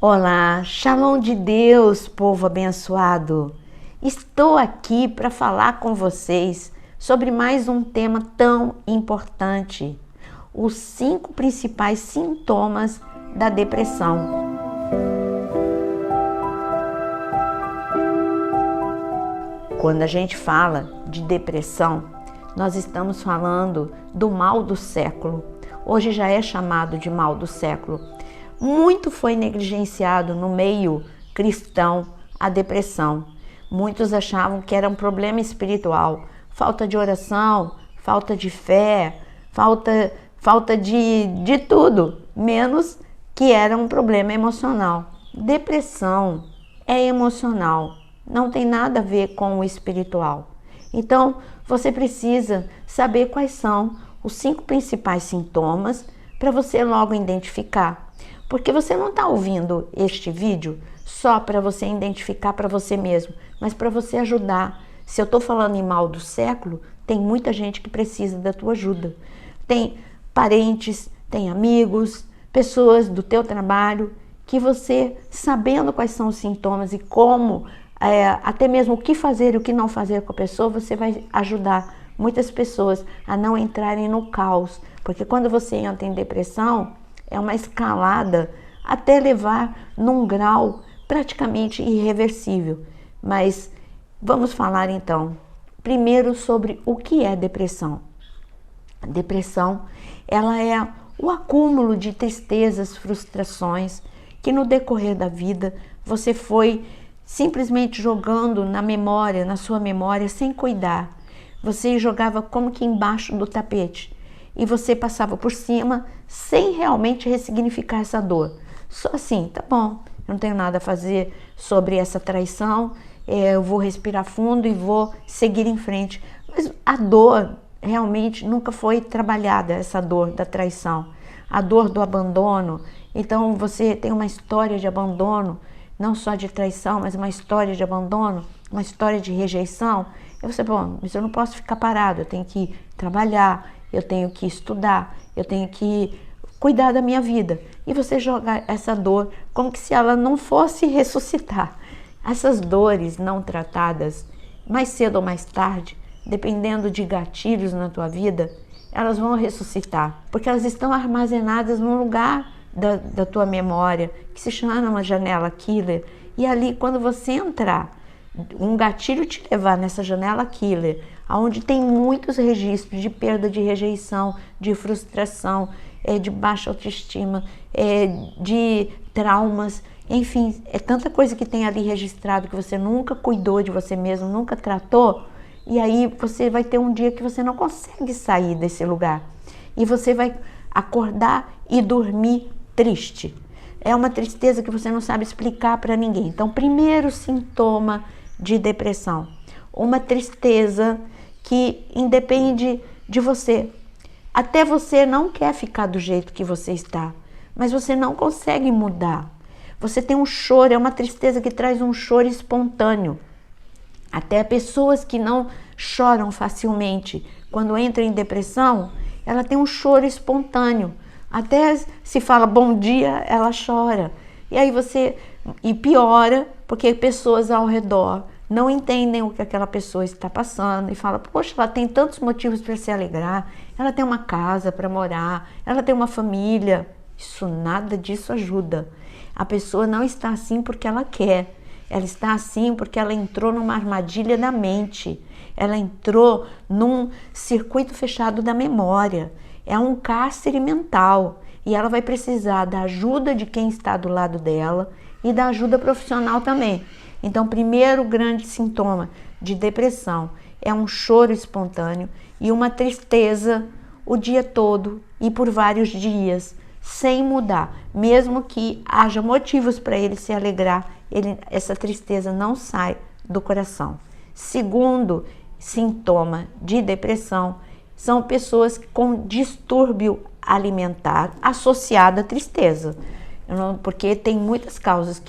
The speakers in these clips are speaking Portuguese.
Olá, Shalom de Deus, povo abençoado. Estou aqui para falar com vocês sobre mais um tema tão importante: os 5 principais sintomas da depressão. Quando a gente fala de depressão, nós estamos falando do mal do século. Hoje já é chamado de mal do século. Muito foi negligenciado no meio cristão a depressão. Muitos achavam que era um problema espiritual, falta de oração, falta de fé, falta de tudo, menos que era um problema emocional. Depressão é emocional, não tem nada a ver com o espiritual. Então, você precisa saber quais são os 5 principais sintomas para você logo identificar. Porque você não está ouvindo este vídeo só para você identificar para você mesmo, mas para você ajudar. Se eu estou falando em mal do século, tem muita gente que precisa da tua ajuda. Tem parentes, tem amigos, pessoas do teu trabalho, que você, sabendo quais são os sintomas e como, até mesmo o que fazer e o que não fazer com a pessoa, você vai ajudar muitas pessoas a não entrarem no caos. Porque quando você entra em depressão, é uma escalada até levar num grau praticamente irreversível. Mas vamos falar então primeiro sobre o que é depressão. A depressão, ela é o acúmulo de tristezas, frustrações que no decorrer da vida você foi simplesmente jogando na memória, na sua memória, sem cuidar. Você jogava como que embaixo do tapete. E você passava por cima sem realmente ressignificar essa dor. Só assim, tá bom, eu não tenho nada a fazer sobre essa traição, eu vou respirar fundo e vou seguir em frente. Mas a dor realmente nunca foi trabalhada, essa dor da traição, a dor do abandono. Então você tem uma história de abandono, não só de traição, mas uma história de abandono, uma história de rejeição. E você, bom, mas eu não posso ficar parado, eu tenho que trabalhar, eu tenho que estudar, eu tenho que cuidar da minha vida. E você joga essa dor como que se ela não fosse ressuscitar. Essas dores não tratadas, mais cedo ou mais tarde, dependendo de gatilhos na tua vida, elas vão ressuscitar, porque elas estão armazenadas num lugar da tua memória, que se chama uma janela killer. E ali, quando você entrar, um gatilho te levar nessa janela killer, onde tem muitos registros de perda, de rejeição, de frustração, de baixa autoestima, de traumas, enfim, é tanta coisa que tem ali registrado que você nunca cuidou de você mesmo, nunca tratou, e aí você vai ter um dia que você não consegue sair desse lugar, e você vai acordar e dormir triste. É uma tristeza que você não sabe explicar para ninguém. Então, primeiro sintoma de depressão, uma tristeza que independe de você. Até você não quer ficar do jeito que você está, mas você não consegue mudar. Você tem um choro, é uma tristeza que traz um choro espontâneo. Até pessoas que não choram facilmente, quando entram em depressão, ela tem um choro espontâneo. Até se fala bom dia, ela chora. E aí e piora, porque pessoas ao redor não entendem o que aquela pessoa está passando e fala, poxa, ela tem tantos motivos para se alegrar, ela tem uma casa para morar, ela tem uma família. Nada disso ajuda. A pessoa não está assim porque ela quer, ela está assim porque ela entrou numa armadilha da mente, ela entrou num circuito fechado da memória, é um cárcere mental, e ela vai precisar da ajuda de quem está do lado dela e da ajuda profissional também. Então, primeiro grande sintoma de depressão é um choro espontâneo e uma tristeza o dia todo e por vários dias, sem mudar. Mesmo que haja motivos para ele se alegrar, essa tristeza não sai do coração. Segundo sintoma de depressão são pessoas com distúrbio alimentar associado à tristeza. Porque tem muitas causas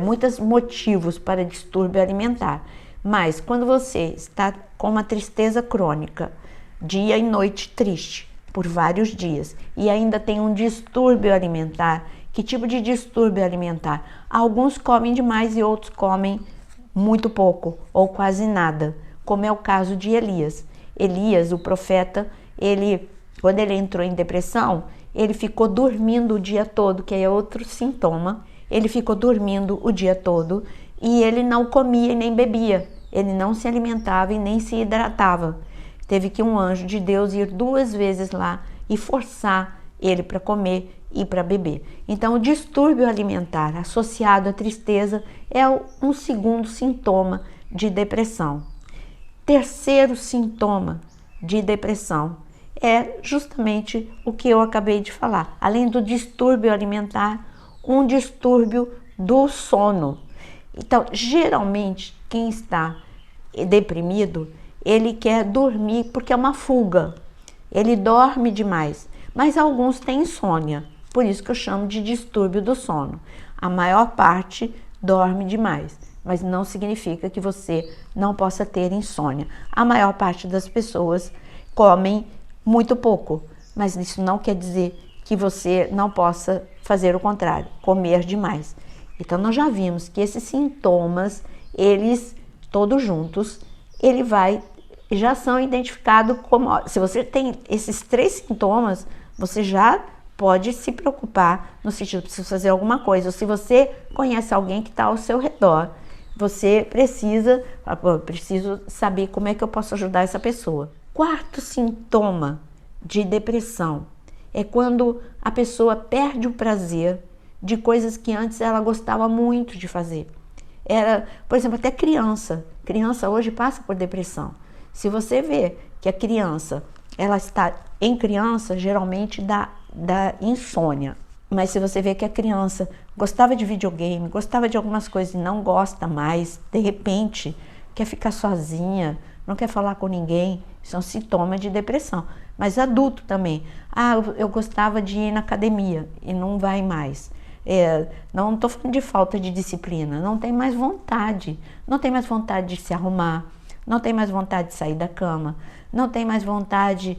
muitos motivos para distúrbio alimentar, mas quando você está com uma tristeza crônica, dia e noite triste, por vários dias, e ainda tem um distúrbio alimentar, Que tipo de distúrbio alimentar? Alguns comem demais e outros comem muito pouco ou quase nada, como é o caso de Elias. Elias, o profeta, quando ele entrou em depressão, ele ficou dormindo o dia todo, que é outro sintoma. Ele ficou dormindo o dia todo e ele não comia e nem bebia. Ele não se alimentava e nem se hidratava. Teve que um anjo de Deus ir 2 vezes lá e forçar ele para comer e para beber. Então, o distúrbio alimentar associado à tristeza é um segundo sintoma de depressão. Terceiro sintoma de depressão é justamente o que eu acabei de falar. Além do distúrbio alimentar, um distúrbio do sono. Então, geralmente, quem está deprimido, ele quer dormir porque é uma fuga. Ele dorme demais, mas alguns têm insônia. Por isso que eu chamo de distúrbio do sono. A maior parte dorme demais, mas não significa que você não possa ter insônia. A maior parte das pessoas comem muito pouco, mas isso não quer dizer que você não possa fazer o contrário, comer demais. Então, nós já vimos que esses sintomas, eles todos juntos, já são identificados como... Se você tem esses 3 sintomas, você já pode se preocupar no sentido de preciso fazer alguma coisa. Ou se você conhece alguém que está ao seu redor, você preciso saber como é que eu posso ajudar essa pessoa. Quarto sintoma de depressão é quando a pessoa perde o prazer de coisas que antes ela gostava muito de fazer. Por exemplo, até criança. Criança hoje passa por depressão. Se você vê que a criança, ela está em criança, geralmente dá insônia. Mas se você vê que a criança gostava de videogame, gostava de algumas coisas e não gosta mais, de repente quer ficar sozinha, não quer falar com ninguém, isso é um sintoma de depressão. Mas adulto também. Eu gostava de ir na academia e não vai mais. Não estou falando de falta de disciplina, não tem mais vontade. Não tem mais vontade de se arrumar, não tem mais vontade de sair da cama, não tem mais vontade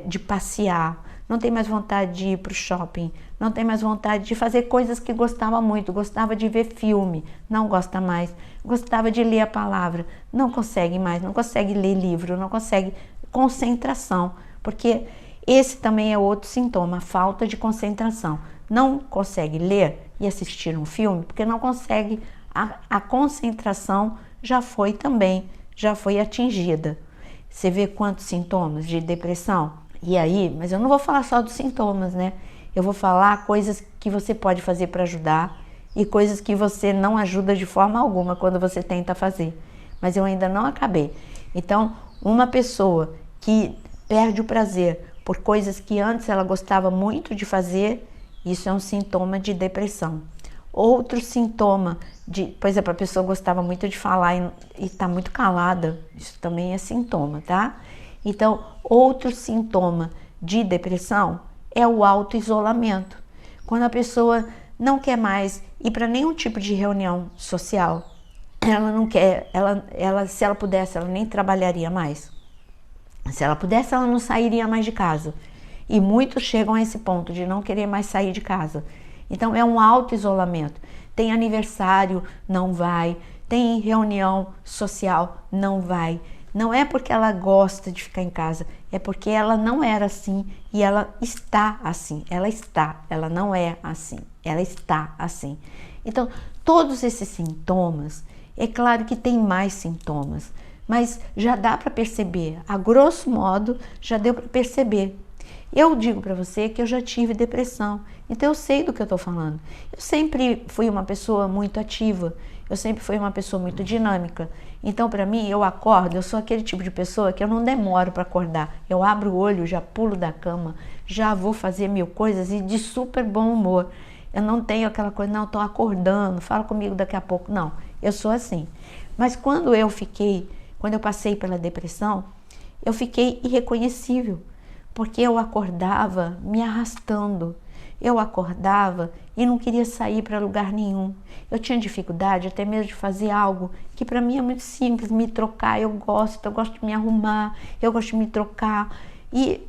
de passear, não tem mais vontade de ir para o shopping, não tem mais vontade de fazer coisas que gostava muito, gostava de ver filme, não gosta mais, gostava de ler a palavra, não consegue mais, não consegue ler livro, não consegue concentração, porque esse também é outro sintoma, a falta de concentração. Não consegue ler e assistir um filme porque não consegue, a concentração já foi atingida. Você vê quantos sintomas de depressão? E aí, mas eu não vou falar só dos sintomas, né? Eu vou falar coisas que você pode fazer para ajudar e coisas que você não ajuda de forma alguma quando você tenta fazer. Mas eu ainda não acabei. Então, uma pessoa que perde o prazer por coisas que antes ela gostava muito de fazer, isso é um sintoma de depressão. Outro sintoma por exemplo, a pessoa gostava muito de falar e está muito calada, isso também é sintoma, tá? Então, outro sintoma de depressão é o auto-isolamento. Quando a pessoa não quer mais ir para nenhum tipo de reunião social, ela não quer, se ela pudesse, ela nem trabalharia mais. Se ela pudesse, ela não sairia mais de casa. E muitos chegam a esse ponto de não querer mais sair de casa. Então, é um auto-isolamento. Tem aniversário, não vai. Tem reunião social, não vai. Não é porque ela gosta de ficar em casa, é porque ela não era assim e ela está assim. Ela não é assim, ela está assim. Então, todos esses sintomas, é claro que tem mais sintomas, mas já dá para perceber, a grosso modo, já deu para perceber. Eu digo para você que eu já tive depressão, então eu sei do que eu estou falando. Eu sempre fui uma pessoa muito ativa, eu sempre fui uma pessoa muito dinâmica. Então, para mim, eu acordo, eu sou aquele tipo de pessoa que eu não demoro para acordar. Eu abro o olho, já pulo da cama, já vou fazer 1000 coisas e de super bom humor. Eu não tenho aquela coisa, não, estou acordando, fala comigo daqui a pouco. Não, eu sou assim. Mas quando eu passei pela depressão, eu fiquei irreconhecível. Porque eu acordava me arrastando, eu acordava e não queria sair para lugar nenhum. Eu tinha dificuldade até mesmo de fazer algo que para mim é muito simples, me trocar. Eu gosto de me arrumar, eu gosto de me trocar. E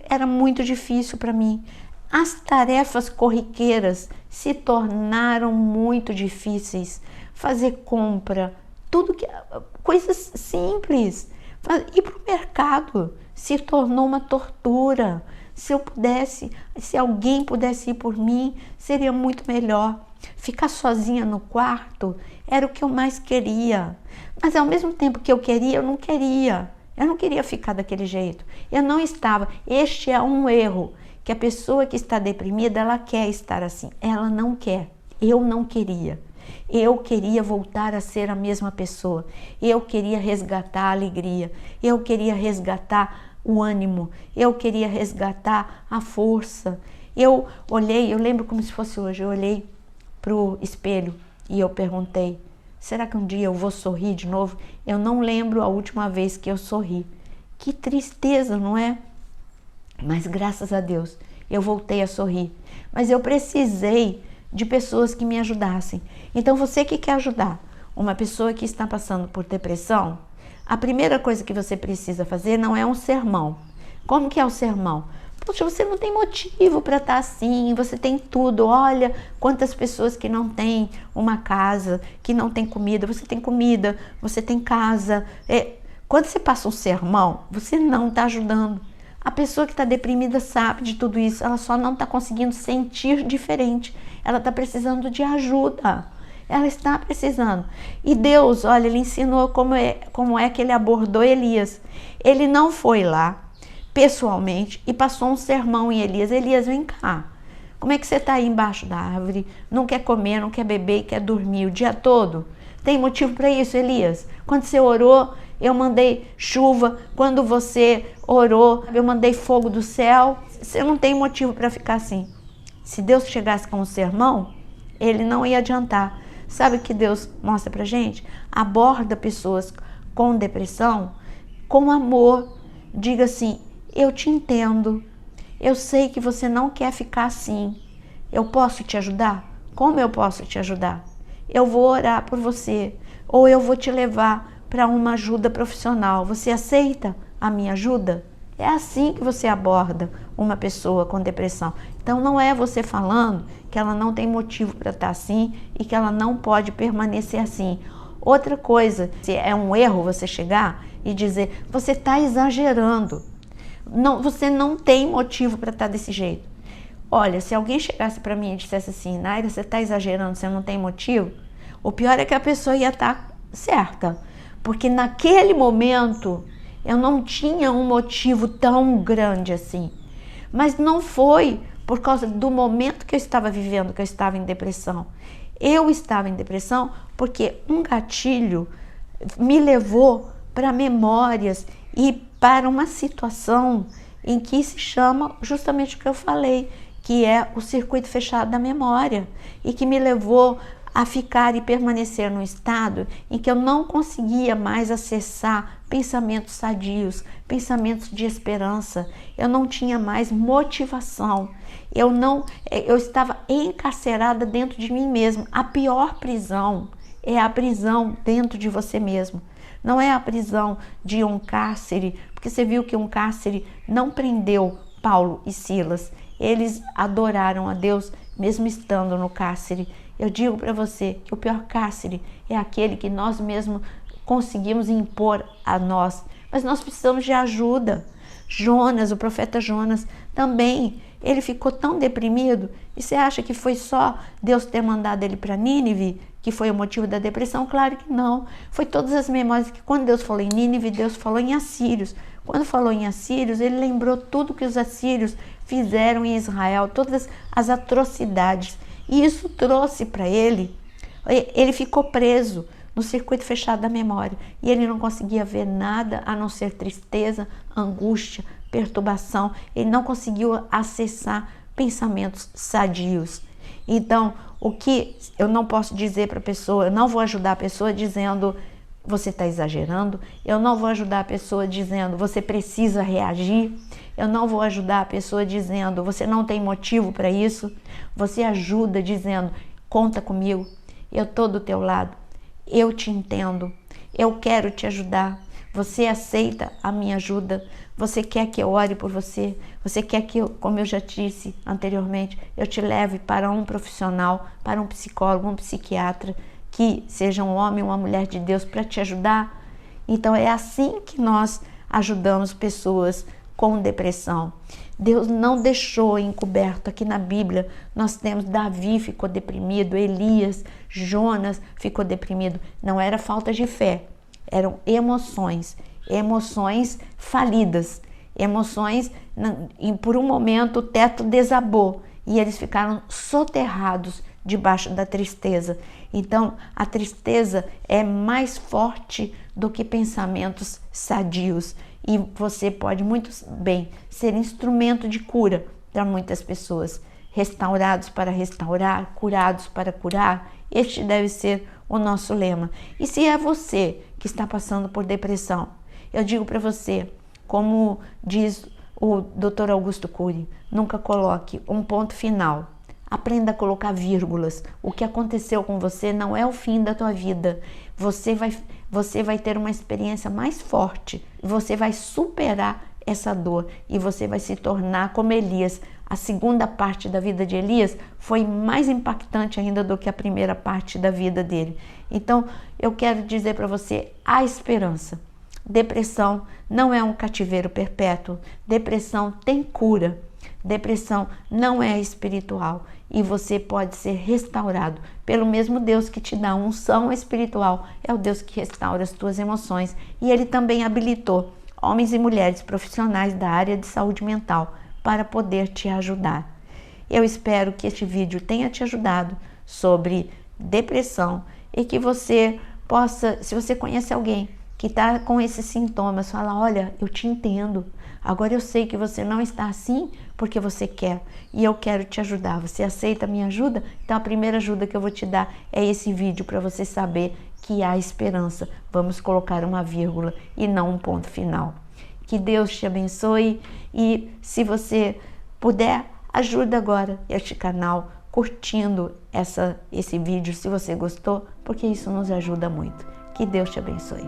era muito difícil para mim. As tarefas corriqueiras se tornaram muito difíceis. Fazer compra, coisas simples. Ir para o mercado se tornou uma tortura. Se alguém pudesse ir por mim, seria muito melhor. Ficar sozinha no quarto era o que eu mais queria. Mas ao mesmo tempo que eu queria, eu não queria. Eu não queria ficar daquele jeito. Eu não estava. Este é um erro, que a pessoa que está deprimida, ela quer estar assim. Ela não quer. Eu não queria. Eu queria voltar a ser a mesma pessoa. Eu queria resgatar a alegria. Eu queria resgatar o ânimo. Eu queria resgatar a força. Eu lembro como se fosse hoje, eu olhei para o espelho e eu perguntei, será que um dia eu vou sorrir de novo? Eu não lembro a última vez que eu sorri. Que tristeza, não é? Mas graças a Deus, eu voltei a sorrir. Mas eu precisei de pessoas que me ajudassem. Então você que quer ajudar uma pessoa que está passando por depressão, a primeira coisa que você precisa fazer não é um sermão. Como que é o sermão? Poxa, você não tem motivo para estar assim, você tem tudo. Olha quantas pessoas que não têm uma casa, que não tem comida. Você tem comida, você tem casa. Quando você passa um sermão, você não está ajudando. A pessoa que está deprimida sabe de tudo isso, ela só não está conseguindo sentir diferente. Ela está precisando de ajuda. Ela está precisando. E Deus, olha, Ele ensinou como é que Ele abordou Elias. Ele não foi lá pessoalmente e passou um sermão em Elias. Elias, vem cá. Como é que você está aí embaixo da árvore? Não quer comer, não quer beber e quer dormir o dia todo? Tem motivo para isso, Elias? Quando você orou, eu mandei chuva. Quando você orou, eu mandei fogo do céu. Você não tem motivo para ficar assim. Se Deus chegasse com um sermão, Ele não ia adiantar. Sabe o que Deus mostra pra gente? Aborda pessoas com depressão com amor. Diga assim, eu te entendo. Eu sei que você não quer ficar assim. Eu posso te ajudar? Como eu posso te ajudar? Eu vou orar por você. Ou eu vou te levar para uma ajuda profissional. Você aceita a minha ajuda? É assim que você aborda uma pessoa com depressão. Então não é você falando que ela não tem motivo para estar assim e que ela não pode permanecer assim. Outra coisa, é um erro você chegar e dizer, você está exagerando. Não, você não tem motivo para estar desse jeito. Olha, se alguém chegasse para mim e dissesse assim, Naira, você está exagerando, você não tem motivo, o pior é que a pessoa ia estar certa. Porque naquele momento eu não tinha um motivo tão grande assim. Mas não foi por causa do momento que eu estava vivendo, que eu estava em depressão. Eu estava em depressão porque um gatilho me levou para memórias e para uma situação em que se chama justamente o que eu falei, que é o circuito fechado da memória, e que me levou a ficar e permanecer num estado em que eu não conseguia mais acessar pensamentos sadios, pensamentos de esperança. Eu não tinha mais motivação. Eu estava encarcerada dentro de mim mesma. A pior prisão é a prisão dentro de você mesmo. Não é a prisão de um cárcere, porque você viu que um cárcere não prendeu Paulo e Silas. Eles adoraram a Deus mesmo estando no cárcere. Eu digo para você que o pior cárcere é aquele que nós mesmos conseguimos impor a nós. Mas nós precisamos de ajuda. Jonas, o profeta Jonas, também, ele ficou tão deprimido. E você acha que foi só Deus ter mandado ele para Nínive, que foi o motivo da depressão? Claro que não. Foi todas as memórias que quando Deus falou em Nínive, Deus falou em assírios. Quando falou em assírios, ele lembrou tudo que os assírios fizeram em Israel, todas as atrocidades. E isso trouxe para ele ficou preso no circuito fechado da memória. E ele não conseguia ver nada a não ser tristeza, angústia, perturbação. Ele não conseguiu acessar pensamentos sadios. Então, o que eu não posso dizer para a pessoa, eu não vou ajudar a pessoa dizendo, você está exagerando. Eu não vou ajudar a pessoa dizendo, você precisa reagir. Eu não vou ajudar a pessoa dizendo, você não tem motivo para isso. Você ajuda dizendo, conta comigo, eu estou do teu lado, eu te entendo, eu quero te ajudar. Você aceita a minha ajuda? Você quer que eu ore por você? Você quer que eu, como eu já disse anteriormente, eu te leve para um profissional, para um psicólogo, um psiquiatra, que seja um homem ou uma mulher de Deus para te ajudar? Então é assim que nós ajudamos pessoas com depressão. Deus não deixou encoberto. Aqui na Bíblia nós temos Davi ficou deprimido, Elias, Jonas ficou deprimido. Não era falta de fé, eram emoções falidas, emoções, e por um momento o teto desabou e eles ficaram soterrados debaixo da tristeza. Então a tristeza é mais forte do que pensamentos sadios. E você pode muito bem ser instrumento de cura para muitas pessoas. Restaurados para restaurar, curados para curar. Este deve ser o nosso lema. E se é você que está passando por depressão, eu digo para você, como diz o Dr. Augusto Cury, nunca coloque um ponto final. Aprenda a colocar vírgulas. O que aconteceu com você não é o fim da tua vida. Você vai ter uma experiência mais forte. Você vai superar essa dor e você vai se tornar como Elias. A segunda parte da vida de Elias foi mais impactante ainda do que a primeira parte da vida dele. Então, eu quero dizer para você, há esperança. Depressão não é um cativeiro perpétuo. Depressão tem cura. Depressão não é espiritual e você pode ser restaurado pelo mesmo Deus que te dá unção espiritual. É o Deus que restaura as tuas emoções e Ele também habilitou homens e mulheres profissionais da área de saúde mental para poder te ajudar. Eu espero que este vídeo tenha te ajudado sobre depressão e que você possa, se você conhece alguém que está com esses sintomas, fala, olha, eu te entendo. Agora eu sei que você não está assim porque você quer e eu quero te ajudar. Você aceita a minha ajuda? Então a primeira ajuda que eu vou te dar é esse vídeo para você saber que há esperança. Vamos colocar uma vírgula e não um ponto final. Que Deus te abençoe e se você puder, ajuda agora este canal curtindo esse vídeo se você gostou, porque isso nos ajuda muito. Que Deus te abençoe.